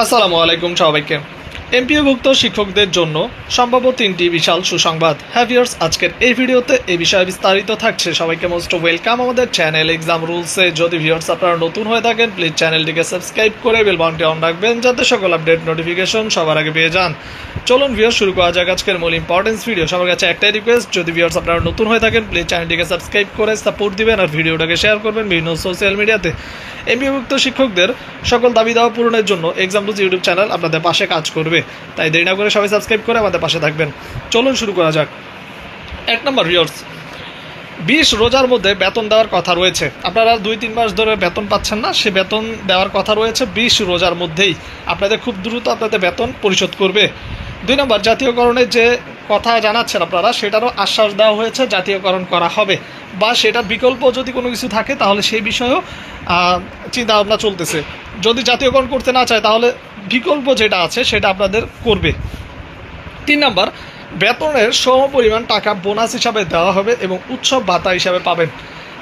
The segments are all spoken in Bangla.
আসসালামু আলাইকুম সবাইকে। এমপিওভুক্ত শিক্ষকদের জন্য সম্ভাব্য 3টি বিশাল সুসংবাদ। হ্যাভিয়ার্স, আজকের এই ভিডিওতে এই বিষয়ে বিস্তারিত থাকছে। সবাইকে মোস্ট ওয়েলকাম আমাদের চ্যানেল এক্সাম রুলসে। যদি ভিউয়ার্স আপনারা নতুন হয়ে থাকেন, প্লিজ চ্যানেলটিকে সাবস্ক্রাইব করে বেল বাটনটি অন রাখবেন, যাতে সকল আপডেট নোটিফিকেশন সবার আগে পেয়ে যান। চলুন ভিউয়ার্স, শুরু করা যাক আজকের মূল ইম্পর্টেন্স ভিডিও। সবার কাছে একটাই রিকোয়েস্ট, যদি ভিউয়ার্স আপনারা নতুন হয়ে থাকেন, প্লিজ চ্যানেলটিকে সাবস্ক্রাইব করে সাপোর্ট দিবেন আর ভিডিওটাকে শেয়ার করবেন বিভিন্ন সোশ্যাল মিডিয়াতে। এমপিওভুক্ত শিক্ষকদের সকল দাবি দাওয়া পূরণের জন্য এক্সাম রুলস ইউটিউব চ্যানেল আপনাদের পাশে কাজ করবে, তাই দেরি না করে সবাই সাবস্ক্রাইব করে আমাদের পাশে থাকবেন। চলুন শুরু করা যাক। 1 নম্বর ভিউয়ার্স, 20 রোজার মধ্যে বেতন দেওয়ার কথা রয়েছে। আপনারা 2-3 মাস ধরে বেতন পাচ্ছেন না, সে বেতন দেওয়ার কথা রয়েছে 20 রোজার মধ্যেই। আপনাদের খুব দ্রুত আপনাদের বেতন পরিশোধ করবে। 2 নম্বর, জাতীয়করণের যে কথা জানাচ্ছেন আপনারা, সেটারও আশ্বাস দেওয়া হয়েছে জাতীয়করণ করা হবে, বা সেটার বিকল্প যদি কোনো কিছু থাকে তাহলে সেই বিষয়েও চিন্তা ভাবনা চলতেছে। যদি জাতীয়করণ করতে না চায় তাহলে বিকল্প যেটা আছে সেটা আপনাদের করবে। 3 নম্বর, বেতনের সমপরিমাণ টাকা বোনাস হিসাবে দেওয়া হবে এবং উৎসব ভাতা হিসাবে পাবেন।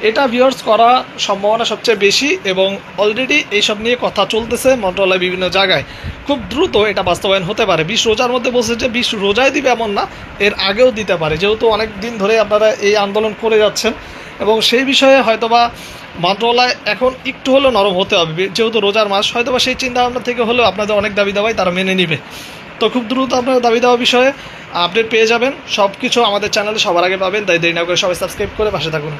এটা ভিউয়ার্স করা সম্ভাবনা সবচেয়ে বেশি এবং অলরেডি এইসব নিয়ে কথা চলতেছে মন্ত্রণালয় বিভিন্ন জায়গায়। খুব দ্রুত এটা বাস্তবায়ন হতে পারে। 20 রোজার মধ্যে বলছে যে 20 রোজায় দিবে এমন না, এর আগেও দিতে পারে, যেহেতু অনেক দিন ধরে আপনারা এই আন্দোলন করে যাচ্ছেন এবং সেই বিষয়ে হয়তোবা মন্ত্রণালয় এখন একটু হলেও নরম হতে হবে, যেহেতু রোজার মাস। হয়তোবা সেই চিন্তা ভাবনা থেকে হলেও আপনাদের অনেক দাবি দাওয়াই তারা মেনে নিবে। তো খুব দ্রুত আপনারা দাবি দেওয়া বিষয়ে আপডেট পেয়ে যাবেন। সব কিছু আমাদের চ্যানেলে সবার আগে পাবেন, তাই দেরি না করে সবাই সাবস্ক্রাইব করে পাশে থাকুন।